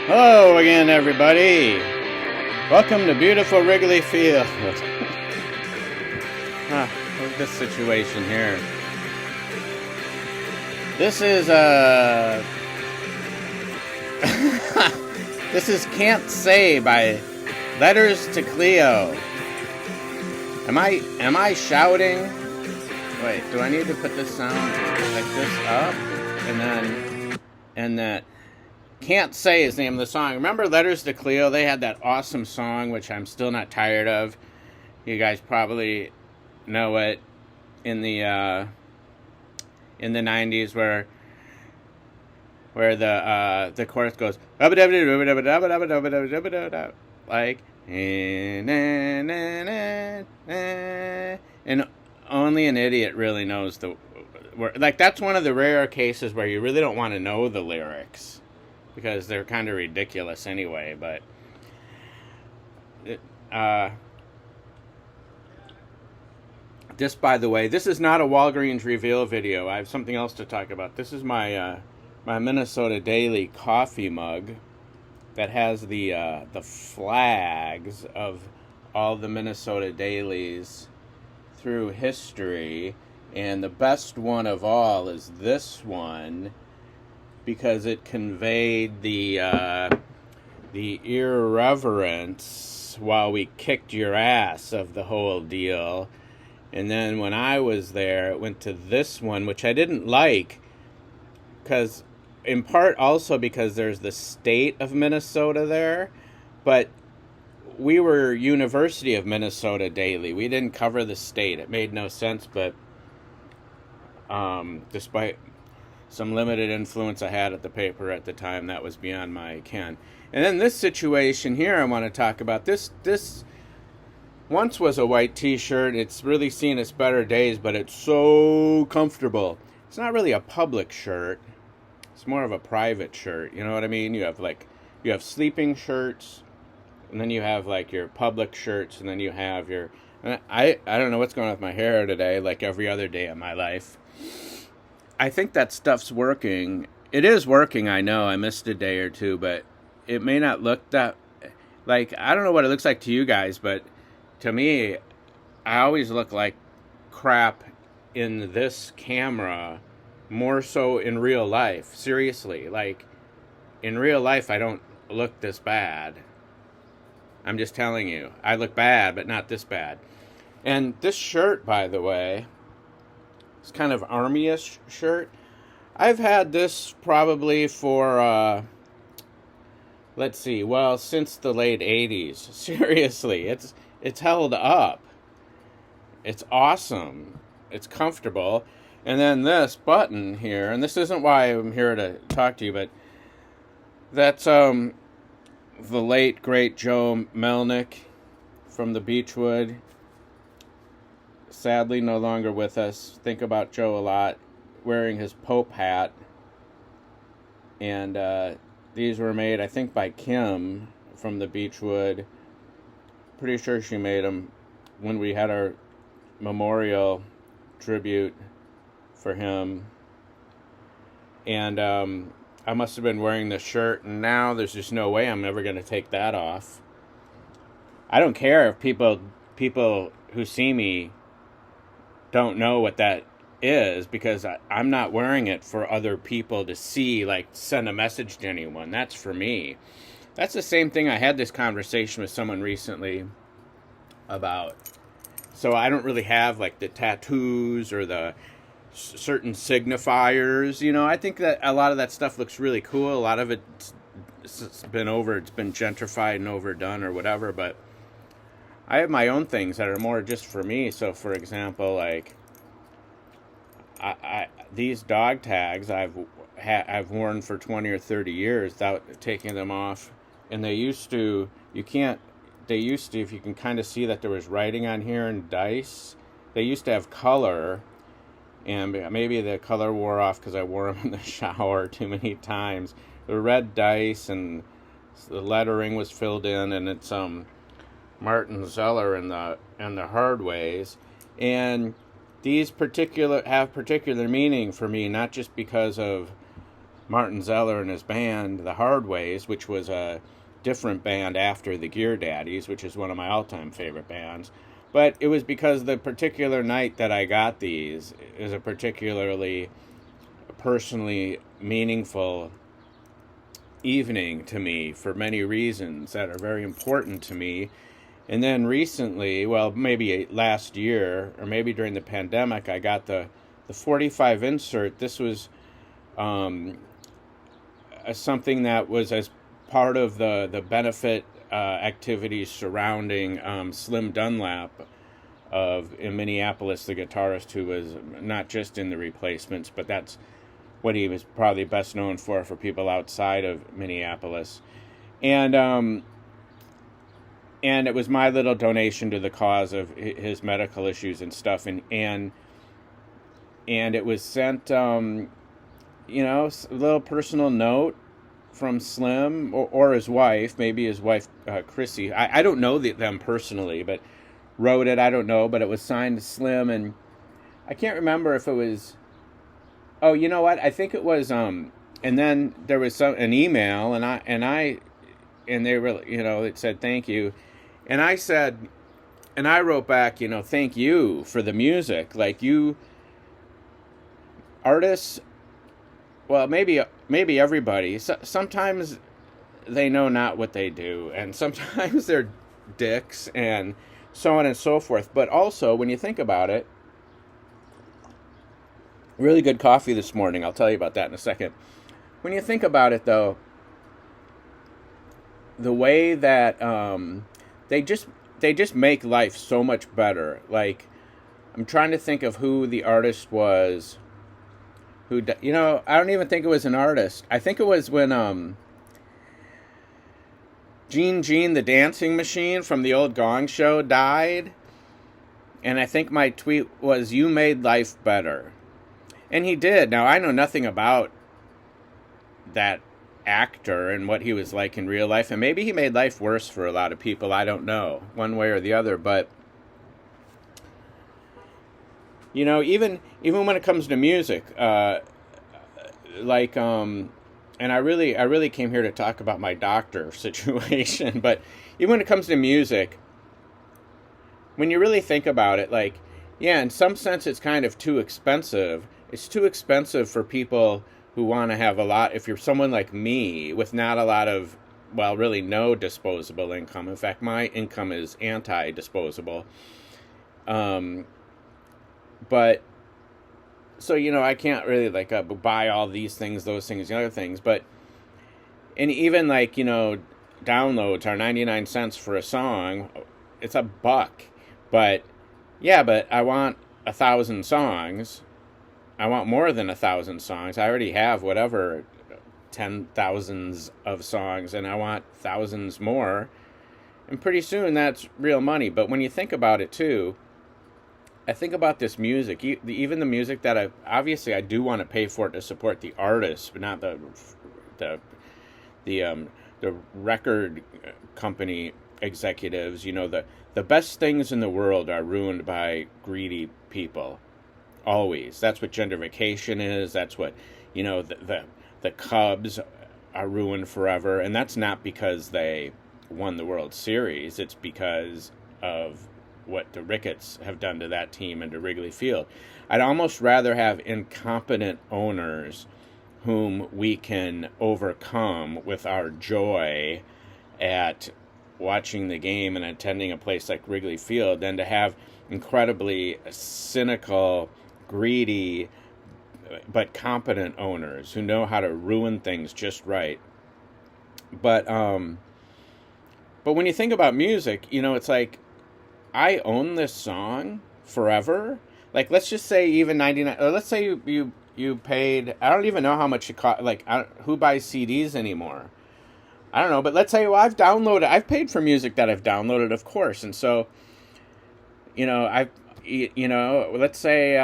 Hello again, everybody. Welcome to beautiful Wrigley Field. Look at this situation here. This is this is "Can't Say" by Letters to Cleo. Am I shouting? Wait, do I need to put this sound like this up? And that "Can't Say" is the name of the song. Remember Letters to Cleo? They had that awesome song, which I'm still not tired of. You guys probably know it in the 90s where the chorus goes like, and only an idiot really knows the word. Like, that's one of the rare cases where you really don't want to know the lyrics because they're kind of ridiculous anyway. But this, by the way, this is not a Walgreens reveal video. I have something else to talk about. This is my my Minnesota Daily coffee mug that has the flags of all the Minnesota dailies through history, and the best one of all is this one because it conveyed the irreverence while we kicked your ass of the whole deal. And then when I was there, it went to this one, which I didn't like, because in part also because there's the state of Minnesota there, but we were University of Minnesota Daily. We didn't cover the state. It made no sense, but despite some limited influence I had at the paper at the time, that was beyond my ken. And then this situation here I want to talk about. This once was a white t-shirt. It's really seen its better days, but it's so comfortable. It's not really a public shirt. It's more of a private shirt. You know what I mean? You have sleeping shirts, and then you have like your public shirts, and then you have your... I don't know what's going on with my hair today, like every other day of my life. I think that stuff's working. It is working, I know. I missed a day or two, but it may not look that... Like, I don't know what it looks like to you guys, but to me, I always look like crap in this camera, more so in real life. Seriously, like, in real life, I don't look this bad. I'm just telling you. I look bad, but not this bad. And this shirt, by the way, it's kind of army-ish shirt. I've had this probably for, let's see, well, since the late 80s. Seriously, it's held up. It's awesome. It's comfortable. And then this button here, and this isn't why I'm here to talk to you, but that's the late, great Joe Melnick from the Beechwood. Sadly, no longer with us. Think about Joe a lot, wearing his Pope hat. And these were made, I think, by Kim from the Beechwood. Pretty sure she made them when we had our memorial tribute for him. And I must have been wearing this shirt, and now there's just no way I'm ever going to take that off. I don't care if people who see me don't know what that is, because I'm not wearing it for other people to see, like send a message to anyone. That's for me. That's the same thing. I had this conversation with someone recently about. So I don't really have like the tattoos or the certain signifiers. You know, I think that a lot of that stuff looks really cool. A lot of it's been gentrified and overdone or whatever. But I have my own things that are more just for me. So, for example, like these dog tags I've worn for 20 or 30 years without taking them off. And they used to, if you can kind of see that there was writing on here and dice, they used to have color, and maybe the color wore off because I wore them in the shower too many times. The red dice, and the lettering was filled in, and it's Martin Zeller and the Hardways. And these have particular meaning for me, not just because of Martin Zeller and his band, the Hardways, which was a different band after the Gear Daddies, which is one of my all-time favorite bands. But it was because the particular night that I got these is a particularly personally meaningful evening to me for many reasons that are very important to me. And then recently, well, maybe last year or maybe during the pandemic, I got the 45 insert. This was something that was as part of the benefit activities surrounding Slim Dunlap in Minneapolis, the guitarist who was not just in the Replacements, but that's what he was probably best known for people outside of Minneapolis. And it was my little donation to the cause of his medical issues and stuff. And it was sent, a little personal note from Slim or his wife, maybe his wife, Chrissy. I don't know them personally, but wrote it. I don't know, but it was signed to Slim. And I can't remember if it was, oh, you know what? I think it was, and then there was an email and they were, it said, thank you. And I said, and I wrote back, thank you for the music. Like, you artists, well, maybe everybody, sometimes they know not what they do, and sometimes they're dicks, and so on and so forth. But also, when you think about it, really good coffee this morning. I'll tell you about that in a second. When you think about it, though, the way that they just make life so much better. Like, I'm trying to think of who the artist was. I don't even think it was an artist. I think it was when Gene the Dancing Machine from the old Gong Show died. And I think my tweet was, "You made life better." And he did. Now, I know nothing about that actor and what he was like in real life. And maybe he made life worse for a lot of people. I don't know, one way or the other. But, even when it comes to music, and I really came here to talk about my doctor situation, but even when it comes to music, when you really think about it, like, yeah, in some sense it's kind of too expensive. It's too expensive for people who want to have a lot. If you're someone like me with not a lot of, well, really no disposable income. In fact, my income is anti-disposable. But, so, I can't really, buy all these things, those things, the other things. But, and even, downloads are 99 cents for a song. It's $1. But, yeah, but I want 1,000 songs. I want more than 1,000 songs. I already have 10,000s of songs, and I want thousands more. And pretty soon that's real money. But when you think about it, too, I think about this music, even the music that I do want to pay for it to support the artist, but not the record company executives. The best things in the world are ruined by greedy people. Always. That's what gentrification is. That's what, the Cubs are ruined forever. And that's not because they won the World Series. It's because of what the Ricketts have done to that team and to Wrigley Field. I'd almost rather have incompetent owners whom we can overcome with our joy at watching the game and attending a place like Wrigley Field than to have incredibly cynical, greedy, but competent owners who know how to ruin things just right. But when you think about music, it's like, I own this song forever. Like, let's just say even 99, or let's say you paid, I don't even know how much it cost, who buys CDs anymore? I don't know, but let's say, well, I've paid for music that I've downloaded, of course. And so, let's say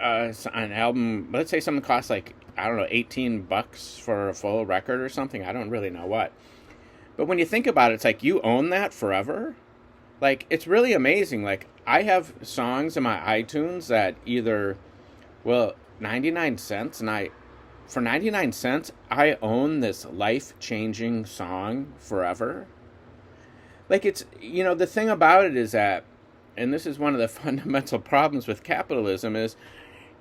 an album, let's say something costs $18 for a full record or something. I don't really know what. But when you think about it, it's like you own that forever. Like, it's really amazing. Like, I have songs in my iTunes that either, well, 99 cents, and for 99 cents, I own this life-changing song forever. Like, it's, the thing about it is that, and this is one of the fundamental problems with capitalism, is,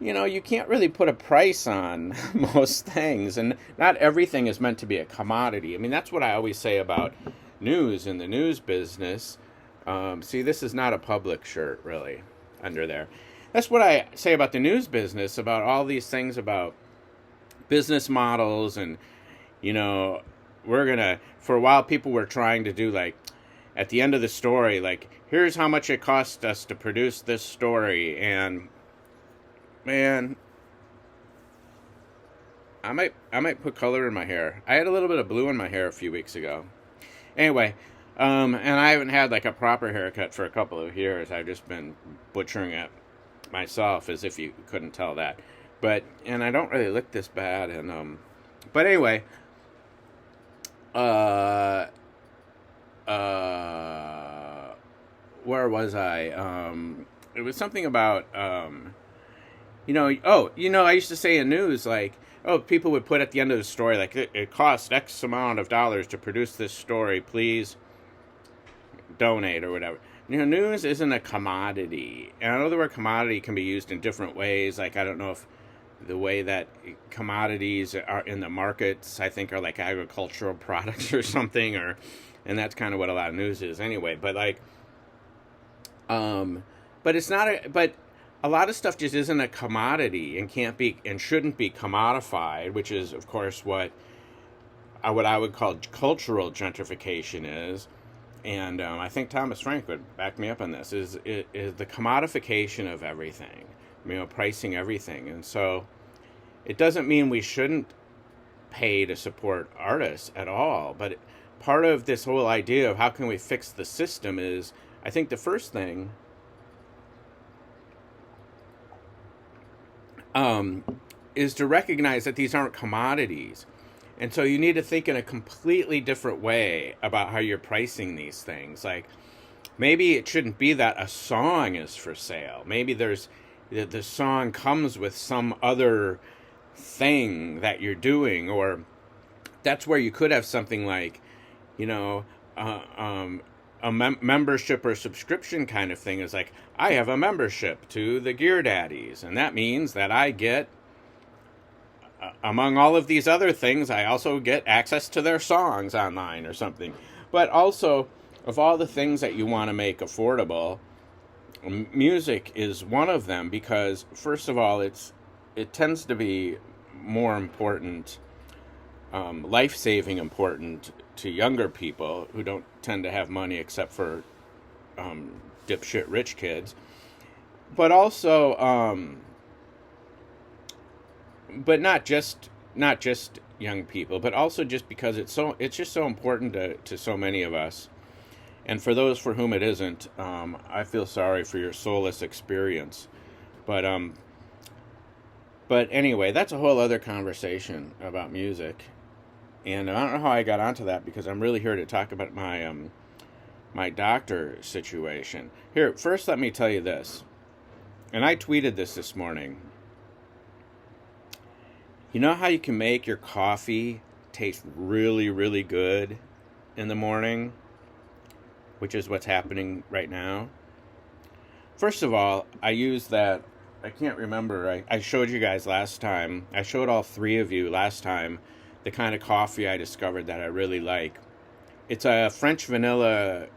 you can't really put a price on most things, and not everything is meant to be a commodity. I mean, that's what I always say about news in the news business. See, this is not a public shirt, really, under there. That's what I say about the news business, about all these things about business models, and, for a while, people were trying to do, like, at the end of the story, like, here's how much it cost us to produce this story, and, man, I might put color in my hair. I had a little bit of blue in my hair a few weeks ago. Anyway, and I haven't had, like, a proper haircut for a couple of years. I've just been butchering it myself, as if you couldn't tell that. And I don't really look this bad, and, but anyway, where was I? It was something about, I used to say in news, like, people would put at the end of the story, like, it cost X amount of dollars to produce this story, please donate, or whatever. News isn't a commodity. And I know the word commodity can be used in different ways. Like, I don't know if the way that commodities are in the markets, I think, are like agricultural products or something, and that's kind of what a lot of news is anyway. But like, but it's not but a lot of stuff just isn't a commodity, and can't be and shouldn't be commodified, which is, of course, what I would call cultural gentrification is. And I think Thomas Frank would back me up on this, is the commodification of everything, pricing everything. And so it doesn't mean we shouldn't pay to support artists at all. But part of this whole idea of how can we fix the system is, I think the first thing is to recognize that these aren't commodities. And so you need to think in a completely different way about how you're pricing these things. Like, maybe it shouldn't be that a song is for sale. Maybe the song comes with some other thing that you're doing, or that's where you could have something like, a membership or subscription kind of thing. Is like, I have a membership to the Gear Daddies, and that means that I get, among all of these other things, I also get access to their songs online or something. But also, of all the things that you want to make affordable, music is one of them, because, first of all, it tends to be more important, life-saving important to younger people who don't tend to have money except for dipshit rich kids. But also, but not just young people, but also just because it's just so important to so many of us. And for those for whom it isn't, I feel sorry for your soulless experience. But anyway, that's a whole other conversation about music. And I don't know how I got onto that, because I'm really here to talk about my doctor situation. Here, first let me tell you this. And I tweeted this morning. You know how you can make your coffee taste really, really good in the morning? Which is what's happening right now. First of all, I use that, I can't remember, I showed you guys last time, I showed all three of you last time the kind of coffee I discovered that I really like. It's a French vanilla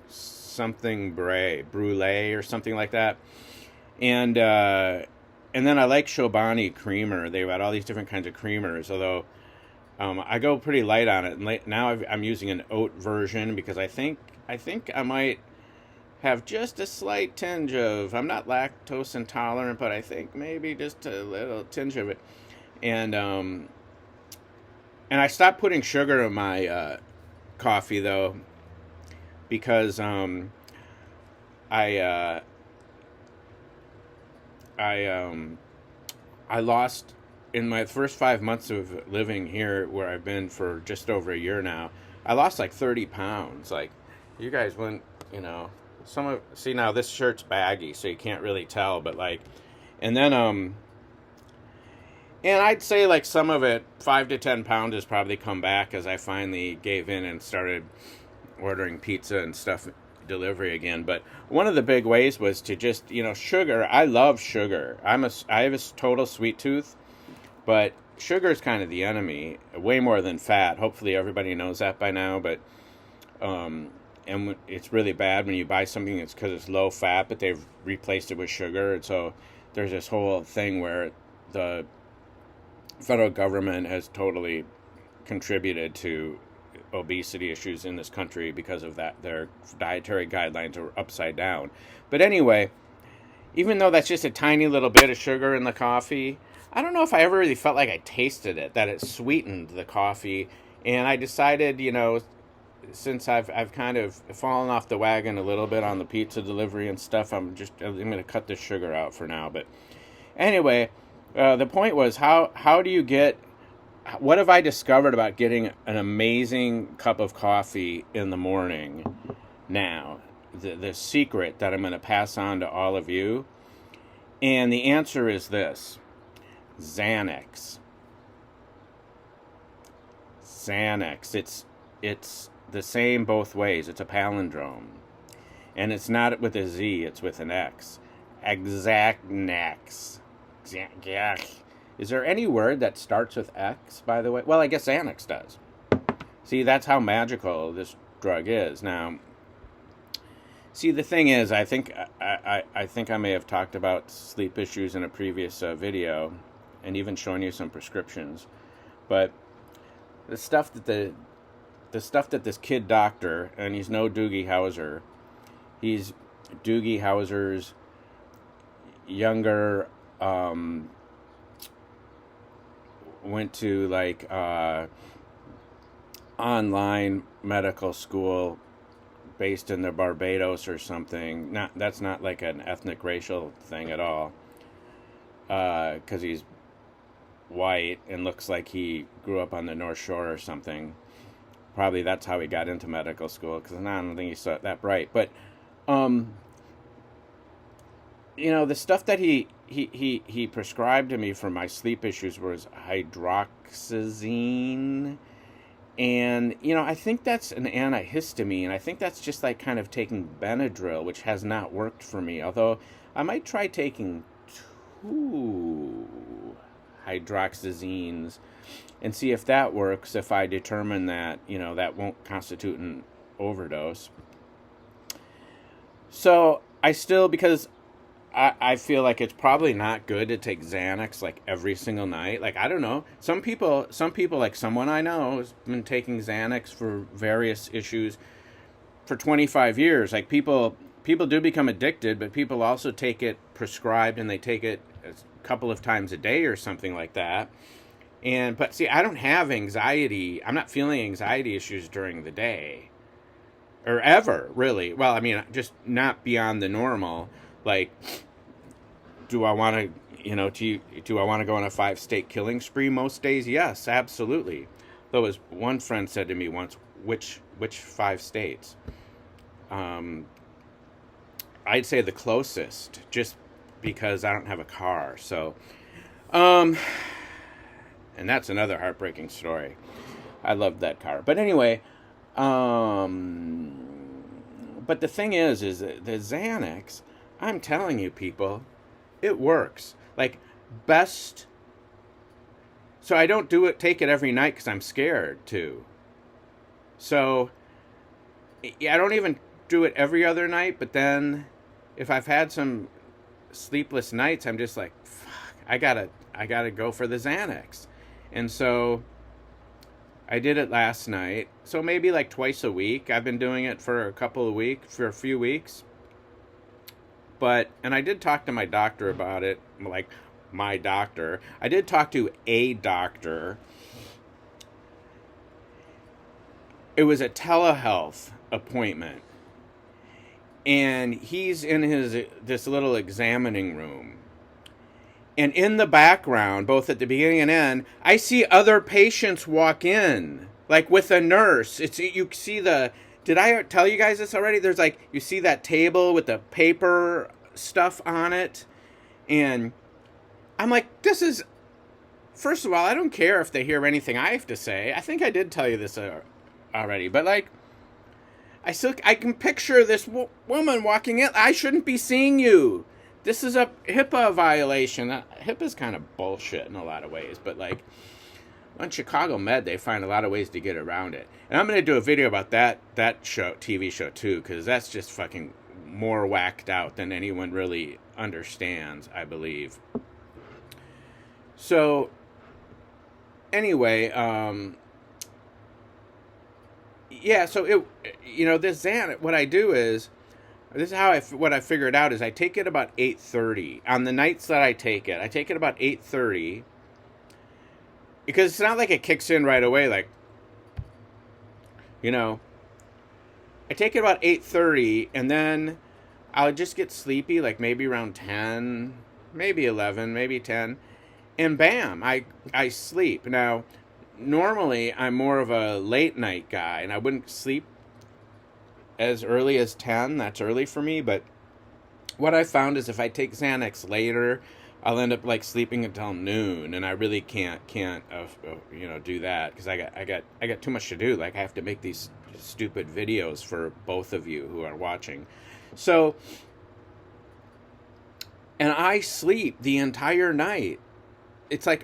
something brulee or something like that. And then I like Chobani creamer. They've got all these different kinds of creamers, although I go pretty light on it. And now I'm using an oat version, because I think I might have just a slight tinge of, I'm not lactose intolerant, but I think maybe just a little tinge of it. And I stopped putting sugar in my coffee, though, because I lost, in my first 5 months of living here, where I've been for just over a year now, I lost like 30 pounds. Like, you guys wouldn't, see, now this shirt's baggy, so you can't really tell, but like, And then and I'd say like some of it, 5 to 10 pounds, has probably come back as I finally gave in and started ordering pizza and stuff delivery again. But one of the big ways was to just, sugar. I love sugar. I have a total sweet tooth, but sugar is kind of the enemy, way more than fat. Hopefully everybody knows that by now. But and it's really bad when you buy something that's because it's low fat, but they've replaced it with sugar. And so there's this whole thing where the federal government has totally contributed to obesity issues in this country because of that. Their dietary guidelines are upside down. But anyway, even though that's just a tiny little bit of sugar in the coffee, I don't know if I ever really felt like I tasted it, that it sweetened the coffee. And I decided, since I've kind of fallen off the wagon a little bit on the pizza delivery and stuff, I'm going to cut the sugar out for now. But anyway, the point was, how do you get, what have I discovered about getting an amazing cup of coffee in the morning now? The secret that I'm going to pass on to all of you. And the answer is this: Xanax. Xanax. It's the same both ways. It's a palindrome. And it's not with a Z, it's with an X. Xanax. Is there any word that starts with X, by the way? Well, I guess Xanax does. See, that's how magical this drug is. Now, see, the thing is, I think I may have talked about sleep issues in a previous video, and even shown you some prescriptions. But the stuff that this kid doctor, and he's no Doogie Howser, he's Doogie Howser's younger, went to like online medical school based in the Barbados or something. That's not like an ethnic racial thing at all, because he's white and looks like he grew up on the North Shore or something. Probably that's how he got into medical school, because I don't think he's that bright. But the stuff that he prescribed to me for my sleep issues was hydroxyzine. And, I think that's an antihistamine. I think that's just like kind of taking Benadryl, which has not worked for me. Although I might try taking 2 hydroxyzines and see if that works, if I determine that, that won't constitute an overdose. So I still, because I feel like it's probably not good to take Xanax like every single night. Like, I don't know. Some people, like someone I know, has been taking Xanax for various issues for 25 years. Like, people do become addicted, but people also take it prescribed, and they take it a couple of times a day or something like that. But see, I don't have anxiety. I'm not feeling anxiety issues during the day. Or ever, really. Well, I mean, just not beyond the normal. Like, do I want to, do I want to go on a 5-state killing spree most days? Yes, absolutely. Though, as one friend said to me once, which 5 states? I'd say the closest, just because I don't have a car. So, and that's another heartbreaking story. I loved that car. But anyway, but the thing is the Xanax, I'm telling you, people, it works. Like, best. So I don't take it every night because I'm scared to. So I don't even do it every other night. But then, if I've had some sleepless nights, I'm just like, fuck, I gotta go for the Xanax. And so I did it last night. So maybe like twice a week. I've been doing it for a few weeks. And I did talk to my doctor about it, like my doctor. I did talk to a doctor. It was a telehealth appointment. And he's in this little examining room. And in the background, both at the beginning and end, I see other patients walk in, like with a nurse. You see did I tell you guys this already? You see that table with the paper stuff on it, and I'm like, this is, first of all, I don't care if they hear anything I have to say. I think I did tell you this already, but like, I can picture this woman walking in. I shouldn't be seeing you. This is a HIPAA violation. HIPAA's kind of bullshit in a lot of ways, but like on Chicago Med, they find a lot of ways to get around it. And I'm going to do a video about that TV show too, because that's just fucking more whacked out than anyone really understands, I believe. So anyway, yeah, so this Xanax, what I do is, this is how what I figured out is I take it about 8:30 on the nights that I take it about 8:30, because it's not like it kicks in right away, like, I take it about 8:30, and then I'll just get sleepy, like maybe around 10, maybe 11, maybe 10, and bam, I sleep. Now, normally I'm more of a late night guy, and I wouldn't sleep as early as 10. That's early for me, but what I found is if I take Xanax later, I'll end up like sleeping until noon, and I really can't do that, because I got too much to do. Like, I have to make these stupid videos for both of you who are watching. So, and I sleep the entire night. It's like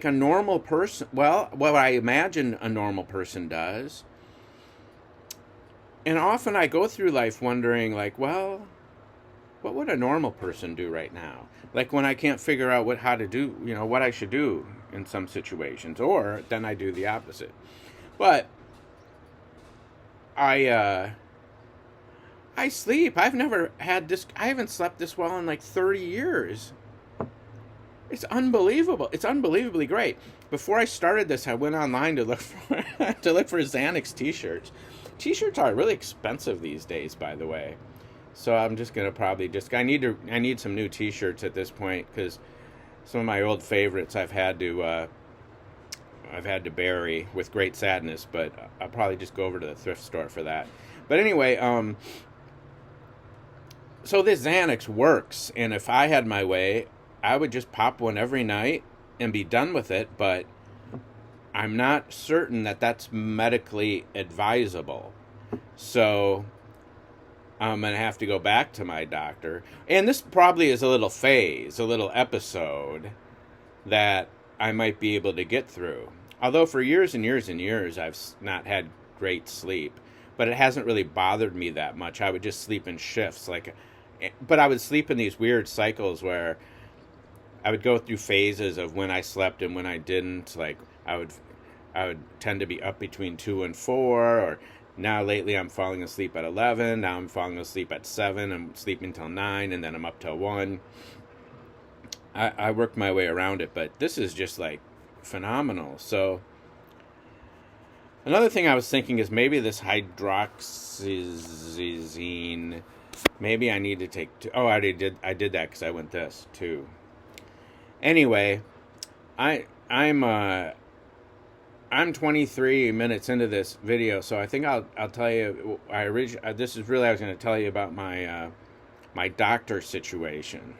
a normal person. Well, what I imagine a normal person does. And often I go through life wondering, like, well, what would a normal person do right now? Like, when I can't figure out how to do, what I should do in some situations, or then I do the opposite. But I sleep. I've never had this. I haven't slept this well in like 30 years. It's unbelievable. It's unbelievably great. Before I started this, I went online to look for Xanax t-shirts. T-shirts are really expensive these days, by the way. So I'm just gonna probably I need some new t-shirts at this point, because some of my old favorites I've had to bury with great sadness. But I'll probably just go over to the thrift store for that. But anyway, so this Xanax works, and if I had my way, I would just pop one every night and be done with it, but I'm not certain that that's medically advisable. So I'm going to have to go back to my doctor. And this probably is a little phase, a little episode that I might be able to get through. Although for years and years and years, I've not had great sleep, but it hasn't really bothered me that much. I would just sleep in shifts, but I would sleep in these weird cycles where I would go through phases of when I slept and when I didn't. Like, I would tend to be up between 2 and 4, or now lately I'm falling asleep at 11, now I'm falling asleep at 7, I'm sleeping till 9, and then I'm up till 1. I worked my way around it, but this is just like phenomenal. So another thing I was thinking is maybe this hydroxyzine, maybe I need to take I did that because I went this too. Anyway, I'm 23 minutes into this video, so I think I'll tell you. I was going to tell you about my my doctor situation,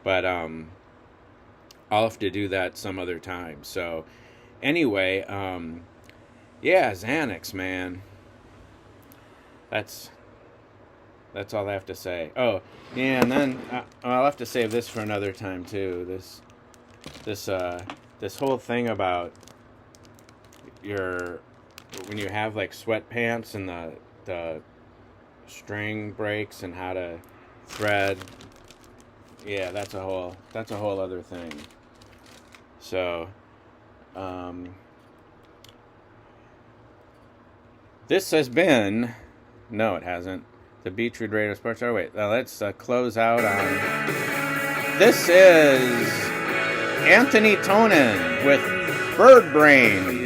but I'll have to do that some other time. So anyway, yeah, Xanax, man. That's all I have to say. Oh, yeah, and then I'll have to save this for another time too. This whole thing about when you have like sweatpants and the string breaks and how to thread. Yeah, that's a whole other thing. So, this has been. No, it hasn't. The Beachwood Radio Sports Hour. Wait, let's close out on. This is Anthony Tonin with Bird Brain.